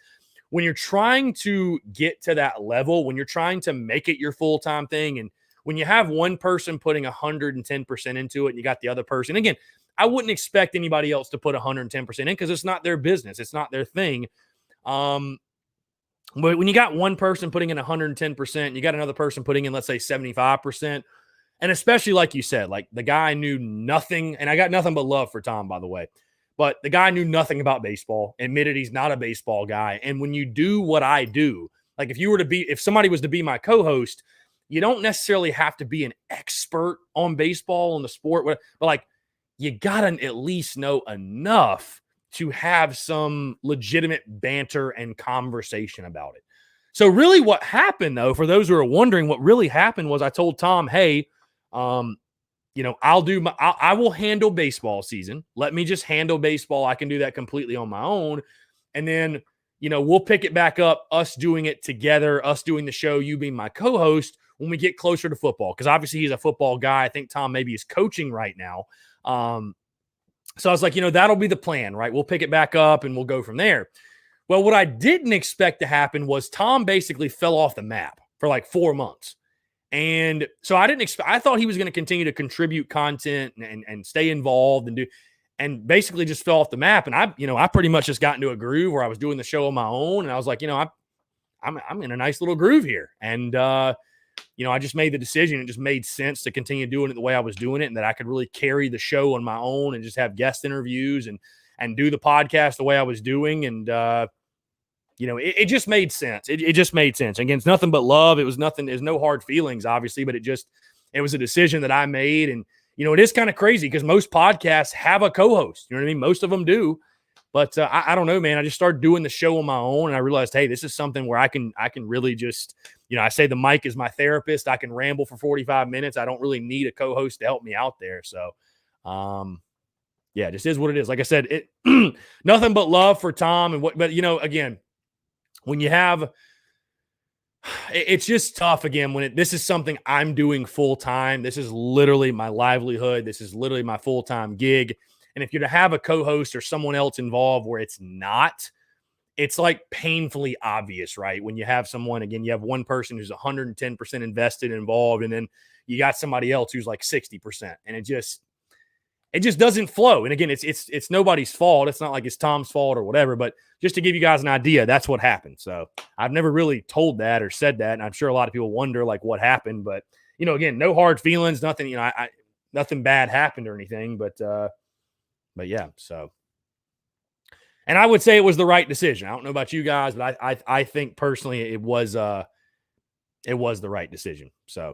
[SPEAKER 1] when you're trying to get to that level, when you're trying to make it your full-time thing, and when you have one person putting 110% into it and you got the other person, again, I wouldn't expect anybody else to put 110% in because it's not their business. It's not their thing. But when you got one person putting in 110%, you got another person putting in, let's say 75%. And especially like you said, like the guy knew nothing. And I got nothing but love for Tom, by the way. But the guy knew nothing about baseball, admitted he's not a baseball guy. And when you do what I do, like if somebody was to be my co-host, you don't necessarily have to be an expert on baseball, on the sport, but like, you got to at least know enough to have some legitimate banter and conversation about it. So really what happened, though, for those who are wondering, what really happened was I told Tom, hey, I will handle baseball season. Let me just handle baseball. I can do that completely on my own. And then, we'll pick it back up, us doing it together, us doing the show, you being my co-host when we get closer to football. Because obviously he's a football guy. I think Tom maybe is coaching right now. So I was like, that'll be the plan, right? We'll pick it back up and we'll go from there. Well, what I didn't expect to happen was Tom basically fell off the map for like 4 months. And so I thought he was going to continue to contribute content and stay involved and basically just fell off the map. And I pretty much just got into a groove where I was doing the show on my own. And I was like, I'm in a nice little groove here. And, I just made the decision. It just made sense to continue doing it the way I was doing it, and that I could really carry the show on my own and just have guest interviews and do the podcast the way I was doing. And, it just made sense. It just made sense. Again, it's nothing but love. It was nothing. There's no hard feelings, obviously, but it was a decision that I made. And, it is kind of crazy because most podcasts have a co-host. You know what I mean? Most of them do. But I don't know, man. I just started doing the show on my own, and I realized, hey, this is something where I can really just, I say the mic is my therapist. I can ramble for 45 minutes. I don't really need a co-host to help me out there. So, yeah, it just is what it is. Like I said, it nothing but love for Tom but again, when you have, it's just tough again when this is something I'm doing full time. This is literally my livelihood. This is literally my full-time gig. And if you're to have a co-host or someone else involved where it's not, it's like painfully obvious, right? When you have someone, again, you have one person who's 110% invested, involved, and then you got somebody else who's like 60%. And it just doesn't flow. And again, it's nobody's fault. It's not like it's Tom's fault or whatever, but just to give you guys an idea, that's what happened. So I've never really told that or said that. And I'm sure a lot of people wonder like what happened, but again, no hard feelings, nothing, nothing bad happened or anything, but yeah, so. And I would say it was the right decision. I don't know about you guys, but I think personally it was the right decision. So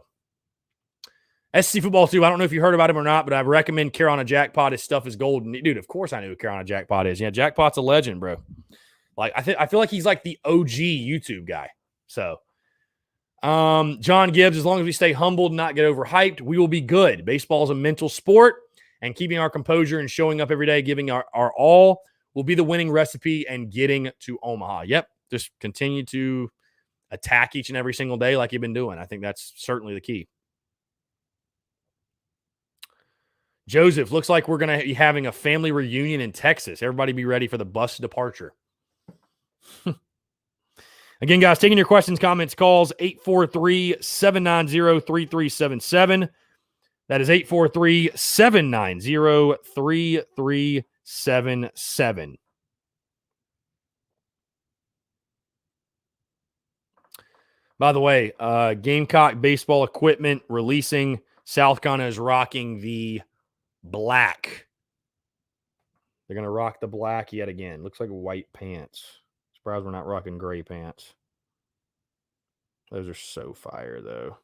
[SPEAKER 1] SC Football 2, I don't know if you heard about him or not, but I recommend Carolina Jackpot. His stuff is golden. Dude, of course I knew who Carolina Jackpot is. Yeah, Jackpot's a legend, bro. Like I feel like he's like the OG YouTube guy. So John Gibbs, as long as we stay humbled and not get overhyped, we will be good. Baseball is a mental sport, and keeping our composure and showing up every day, giving our all will be the winning recipe and getting to Omaha. Yep, just continue to attack each and every single day like you've been doing. I think that's certainly the key. Joseph, looks like we're going to be having a family reunion in Texas. Everybody be ready for the bus departure. Again, guys, taking your questions, comments, calls, 843-790-3377. That is 843-790-3377. By the way, Gamecock baseball equipment releasing. South Carolina is rocking the black. They're going to rock the black yet again. Looks like white pants. Surprised we're not rocking gray pants. Those are so fire, though.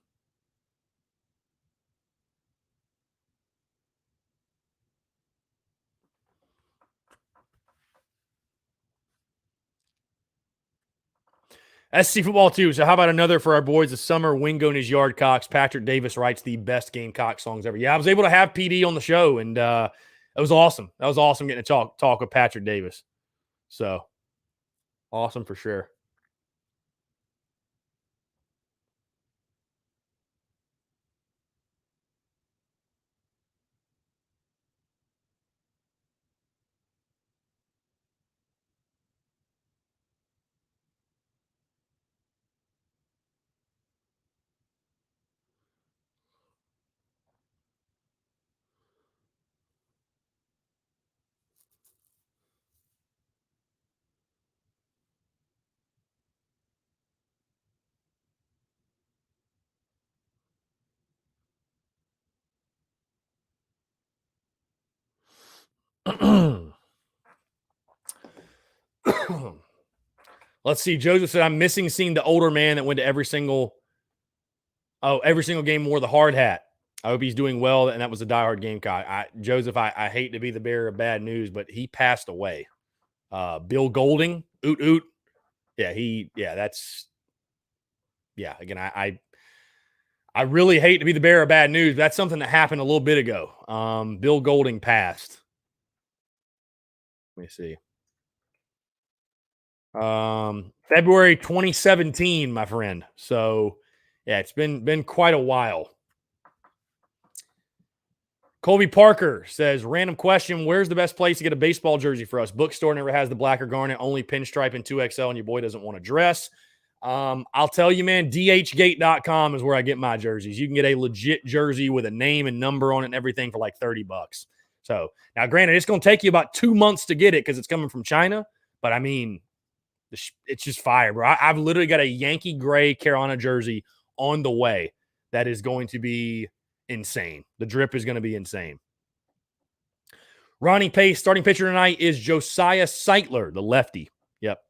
[SPEAKER 1] SC Football 2. So how about another for our boys this summer? Wingo and his Yardcocks. Patrick Davis writes the best Gamecock songs ever. Yeah, I was able to have PD on the show, and it was awesome. That was awesome getting to talk with Patrick Davis. So, awesome for sure. Let's see. Joseph said, I'm missing seeing the older man that went to every single game wore the hard hat. I hope he's doing well, and that was a diehard Gamecock. Joseph, I hate to be the bearer of bad news, but he passed away. Bill Golding, oot oot. Yeah, again, I really hate to be the bearer of bad news. But that's something that happened a little bit ago. Bill Golding passed. Let me see. February 2017, my friend. So, yeah, it's been quite a while. Colby Parker says, random question, where's the best place to get a baseball jersey for us? Bookstore never has the black or garnet, only pinstripe and 2XL, and your boy doesn't want to dress. I'll tell you, man, dhgate.com is where I get my jerseys. You can get a legit jersey with a name and number on it and everything for like $30. So now, granted, it's going to take you about 2 months to get it because it's coming from China. But I mean, it's just fire, bro. I've literally got a Yankee gray Carolina jersey on the way that is going to be insane. The drip is going to be insane. Ronnie Pace, starting pitcher tonight is Josiah Seitler, the lefty. Yep.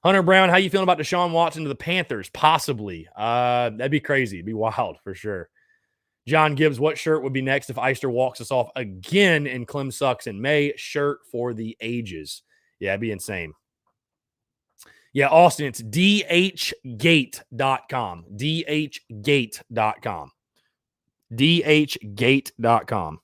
[SPEAKER 1] Hunter Brown, how you feeling about Deshaun Watson to the Panthers? Possibly. That'd be crazy. It'd be wild for sure. John Gibbs, what shirt would be next if Eister walks us off again and Clem sucks in May? Shirt for the ages. Yeah, it'd be insane. Yeah, Austin, it's dhgate.com. dhgate.com. dhgate.com.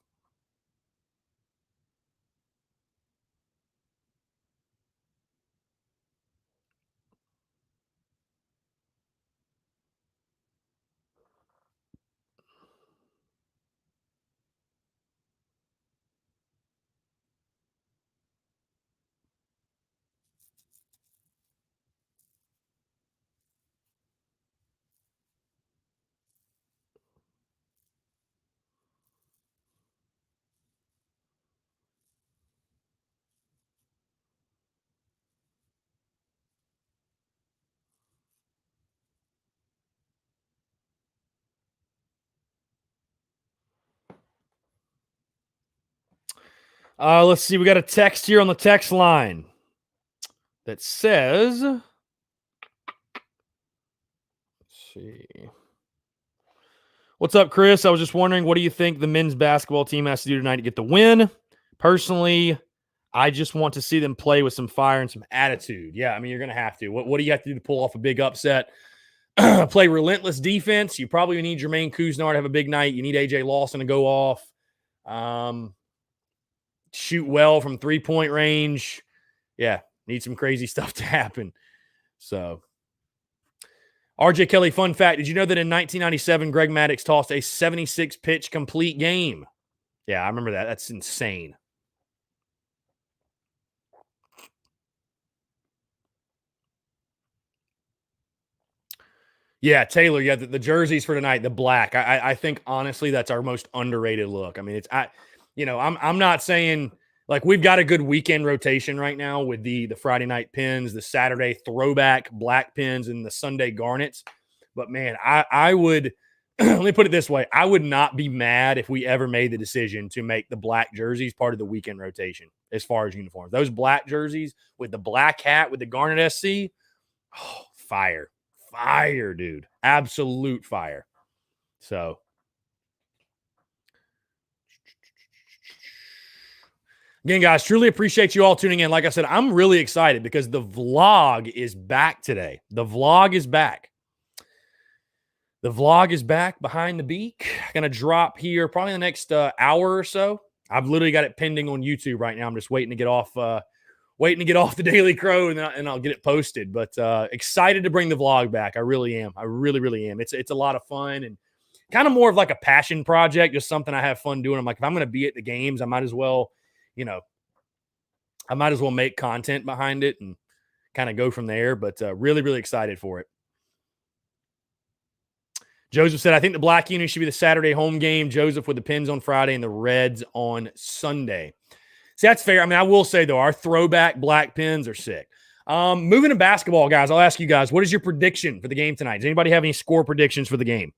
[SPEAKER 1] Let's see. We got a text here on the text line that says, let's see. What's up, Chris? I was just wondering, what do you think the men's basketball team has to do tonight to get the win? Personally, I just want to see them play with some fire and some attitude. Yeah, I mean, you're going to have to. What do you have to do to pull off a big upset? Play relentless defense. You probably need Jermaine Kuznar to have a big night. You need AJ Lawson to go off. Shoot well from 3-point range. Yeah, need some crazy stuff to happen. So, RJ Kelly, fun fact. Did you know that in 1997, Greg Maddux tossed a 76-pitch complete game? Yeah, I remember that. That's insane. Yeah, Taylor. Yeah, the jerseys for tonight, the black. I think honestly that's our most underrated look. I mean, I'm not saying like we've got a good weekend rotation right now with the Friday night pins, the Saturday throwback black pins, and the Sunday garnets. But man, I would let me put it this way: I would not be mad if we ever made the decision to make the black jerseys part of the weekend rotation as far as uniforms. Those black jerseys with the black hat with the Garnet SC, oh, fire. Fire, dude. Absolute fire. So, again, guys, truly appreciate you all tuning in. Like I said, I'm really excited because the vlog is back today. The vlog is back. The vlog is back behind the beak. Going to drop here probably in the next hour or so. I've literally got it pending on YouTube right now. I'm just waiting to get off the Daily Crow and I'll get it posted. But excited to bring the vlog back. I really am. I really, really am. It's a lot of fun and kind of more of like a passion project, just something I have fun doing. I'm like, if I'm going to be at the games, I might as well make content behind it and kind of go from there. But really, really excited for it. Joseph said, I think the black uni should be the Saturday home game. Joseph with the Pins on Friday and the Reds on Sunday. See, that's fair. I mean, I will say, though, our throwback black pins are sick. Moving to basketball, guys, I'll ask you guys, what is your prediction for the game tonight? Does anybody have any score predictions for the game?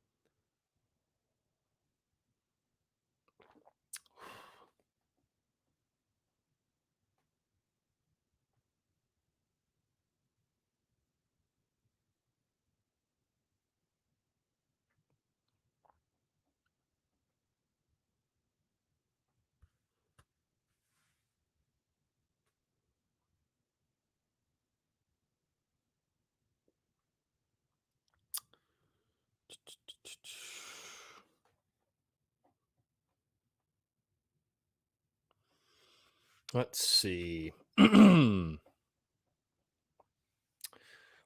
[SPEAKER 1] Let's see.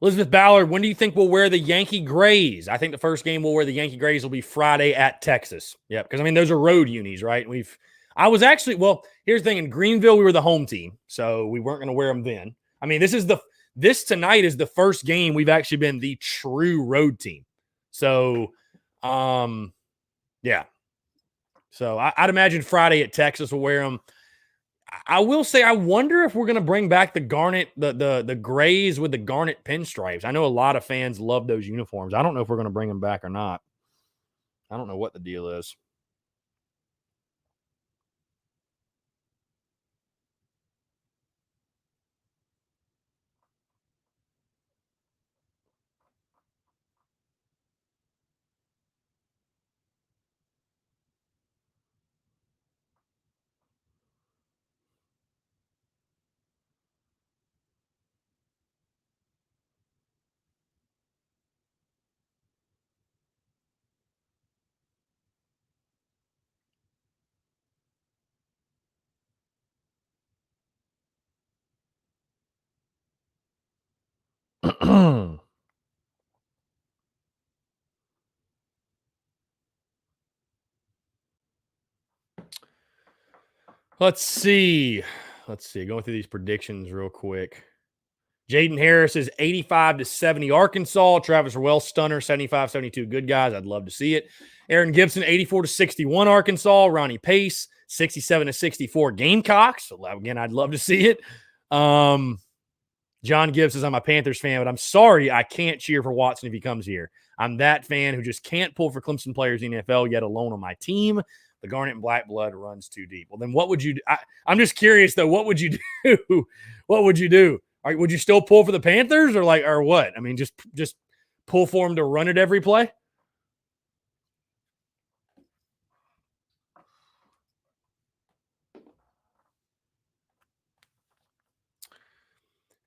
[SPEAKER 1] Elizabeth Ballard, when do you think we'll wear the Yankee Grays? I think the first game we'll wear the Yankee Grays will be Friday at Texas. Yeah, because I mean those are road unis, right? Here's the thing. In Greenville, we were the home team, so we weren't going to wear them then. I mean, this tonight is the first game we've actually been the true road team. So, yeah. So I'd imagine Friday at Texas will wear them. I will say, I wonder if we're going to bring back the garnet, the grays with the garnet pinstripes. I know a lot of fans love those uniforms. I don't know if we're going to bring them back or not. I don't know what the deal is. Let's see. Going through these predictions real quick. Jaden Harris is 85-70 Arkansas. Travis Rowell Stunner 75-72 Good Guys. I'd love to see it. Aaron Gibson 84-61 Arkansas. Ronnie Pace 67-64 Gamecocks. So again, I'd love to see it. John Gibbs says I'm a Panthers fan, but I'm sorry I can't cheer for Watson if he comes here. I'm that fan who just can't pull for Clemson players in the NFL, yet alone on my team. The Garnet and Black blood runs too deep. Well, then what would you do? I'm just curious, though. What would you do? What would you do? Would you still pull for the Panthers or what? I mean, just pull for them to run it every play?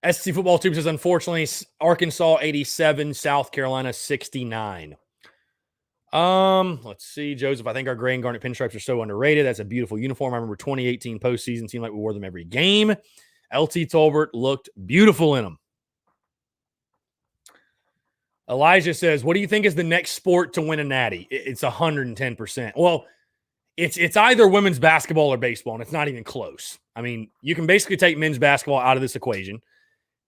[SPEAKER 1] SC Football Tube says, unfortunately, Arkansas 87, South Carolina 69. Let's see, Joseph. I think our gray and garnet pinstripes are so underrated. That's a beautiful uniform. I remember 2018 postseason seemed like we wore them every game. LT Tolbert looked beautiful in them. Elijah says, what do you think is the next sport to win a natty? It's 110%. Well, it's either women's basketball or baseball, and it's not even close. I mean, you can basically take men's basketball out of this equation.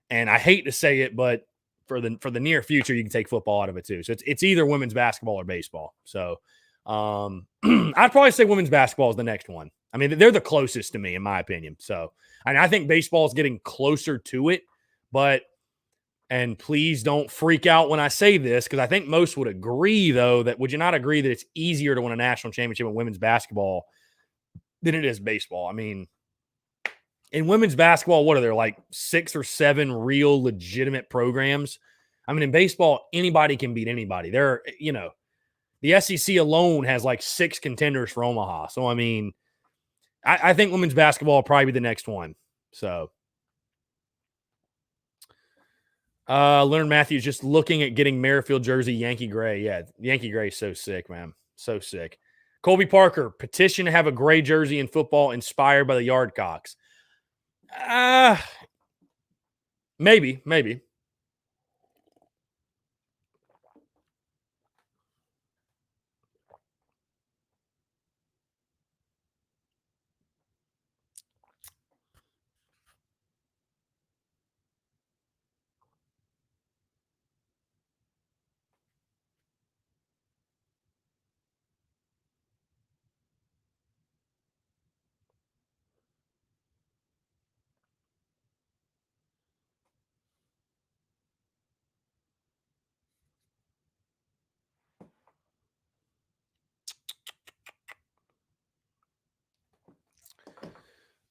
[SPEAKER 1] And I hate to say it, but for the near future, you can take football out of it too. So it's either women's basketball or baseball. So I'd probably say women's basketball is the next one. I mean, they're the closest to me, in my opinion. So I think baseball is getting closer to it. And please don't freak out when I say this, because I think most would agree, though, that would you not agree that it's easier to win a national championship in women's basketball than it is baseball? I mean, in women's basketball, what are there, like 6 or 7 real legitimate programs? I mean, in baseball, anybody can beat anybody. The SEC alone has like 6 contenders for Omaha. So, I mean, I think women's basketball will probably be the next one. So, Leonard Matthews just looking at getting Merrifield jersey, Yankee gray. Yeah, Yankee gray is so sick, man. So sick. Colby Parker, petition to have a gray jersey in football inspired by the Yardcocks. Maybe.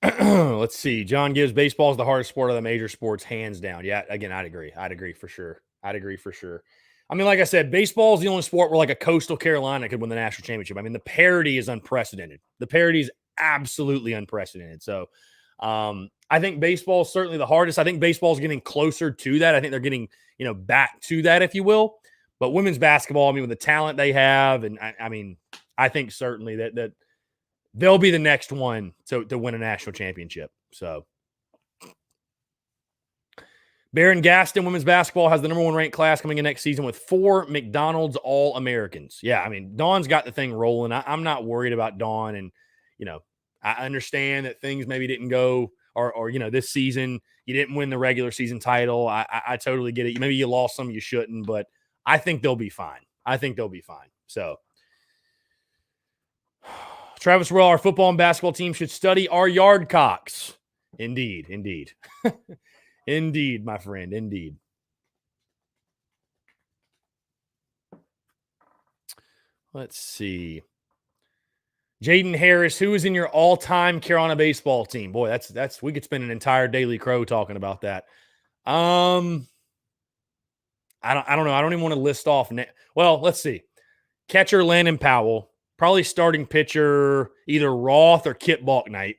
[SPEAKER 1] Let's see. John Gibbs, baseball is the hardest sport of the major sports, hands down. Yeah, again, I'd agree for sure. I mean, like I said, baseball is the only sport where like a Coastal Carolina could win the national championship. I mean, the parity is unprecedented. The parity is absolutely unprecedented. So I think baseball is certainly the hardest. I think baseball is getting closer to that. I think they're getting, back to that, if you will. But women's basketball, I mean, with the talent they have, and I mean, I think certainly that they'll be the next one to win a national championship. So Baron Gaston women's basketball has the number 1 ranked class coming in next season with 4 McDonald's All-Americans. Yeah, I mean, Dawn's got the thing rolling. I'm not worried about Dawn. And, I understand that things maybe didn't go or this season you didn't win the regular season title. I totally get it. Maybe you lost some you shouldn't, but I think they'll be fine. So Travis Will, our football and basketball team should study our yard cocks. Indeed. Indeed, my friend. Indeed. Let's see. Jaden Harris, who is in your all-time Carolina baseball team? Boy, that's we could spend an entire Daily Crow talking about that. I don't know. I don't even want to list off. Well, let's see. Catcher Landon Powell, probably starting pitcher either Roth or Kip Balknight.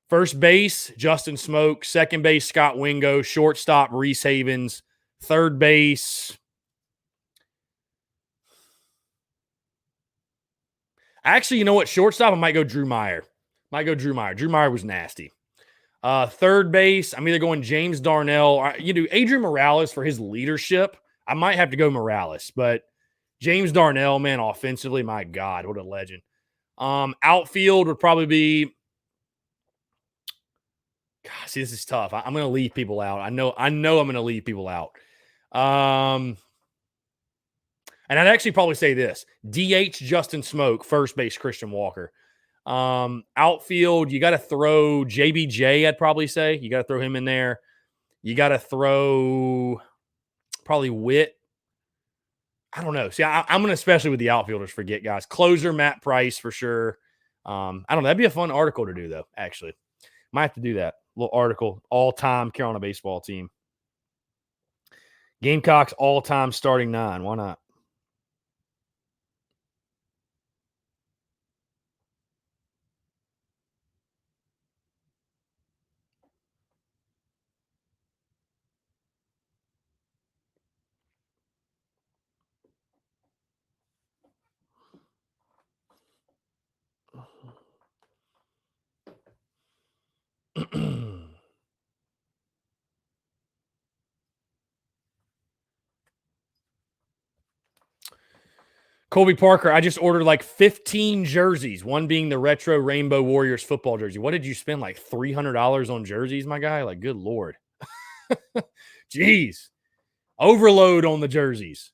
[SPEAKER 1] First base, Justin Smoke. Second base, Scott Wingo. Shortstop, Reese Havens. Third base. Actually, you know what? Shortstop, I might go Drew Meyer. Drew Meyer was nasty. Third base, I'm either going James Darnell or Adrian Morales for his leadership. I might have to go Morales, but James Darnell, man, offensively, my God, what a legend. Outfield would probably be. God, see, this is tough. I'm going to leave people out. I know I'm going to leave people out. And I'd actually probably say this. DH Justin Smoke, first base Christian Walker. Outfield, you got to throw JBJ, I'd probably say. You got to throw him in there. You got to throw probably Witt. I don't know. See, I'm going to, especially with the outfielders, forget guys. Closer, Matt Price for sure. I don't know. That'd be a fun article to do, though, actually. Might have to do that. Little article, all-time Carolina baseball team. Gamecocks all-time starting 9. Why not? Colby Parker, I just ordered like 15 jerseys, one being the retro Rainbow Warriors football jersey. What did you spend, like $300 on jerseys, my guy? Like, good Lord. Jeez. Overload on the jerseys.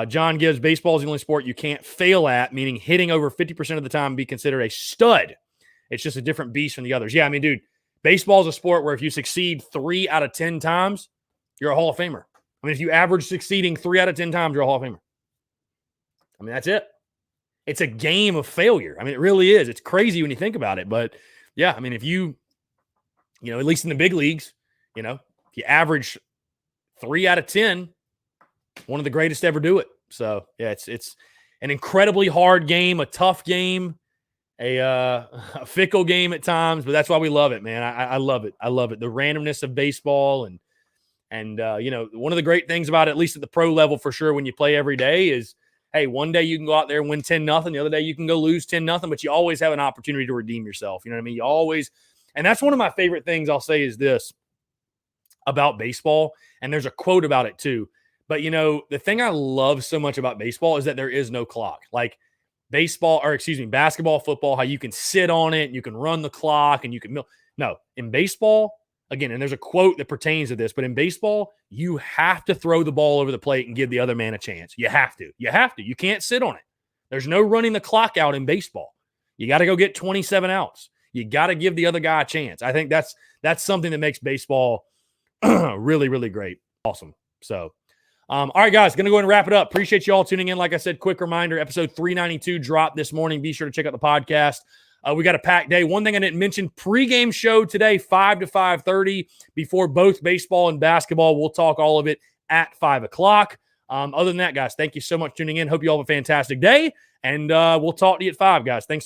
[SPEAKER 1] John Gibbs, baseball is the only sport you can't fail at, meaning hitting over 50% of the time be considered a stud. It's just a different beast from the others. Yeah, I mean, dude, baseball is a sport where if you succeed 3 out of 10 times, you're a Hall of Famer. I mean, if you average succeeding 3 out of 10 times, you're a Hall of Famer. I mean, that's it. It's a game of failure. I mean, it really is. It's crazy when you think about it. But, yeah, I mean, if you at least in the big leagues, if you average 3 out of 10, one of the greatest to ever do it. So, yeah, it's an incredibly hard game, a tough game, a fickle game at times, but that's why we love it, man. I love it. I love it. The randomness of baseball and one of the great things about it, at least at the pro level for sure, when you play every day is, hey, one day you can go out there and win 10-0. The other day you can go lose 10-0, but you always have an opportunity to redeem yourself. You know what I mean? You always, and that's one of my favorite things I'll say is this about baseball. And there's a quote about it too. But, the thing I love so much about baseball is that there is no clock. Like basketball, football, how you can sit on it and you can run the clock and you can No, in baseball, again, and there's a quote that pertains to this, but in baseball, you have to throw the ball over the plate and give the other man a chance. You have to. You can't sit on it. There's no running the clock out in baseball. You got to go get 27 outs. You got to give the other guy a chance. I think that's something that makes baseball really, really great. Awesome. So, all right, guys, going to go ahead and wrap it up. Appreciate you all tuning in. Like I said, quick reminder, episode 392 dropped this morning. Be sure to check out the podcast. We got a packed day. One thing I didn't mention, pregame show today, 5 to 5:30 before both baseball and basketball. We'll talk all of it at 5 o'clock. Other than that, guys, thank you so much for tuning in. Hope you all have a fantastic day, and we'll talk to you at 5, guys. Thanks so much.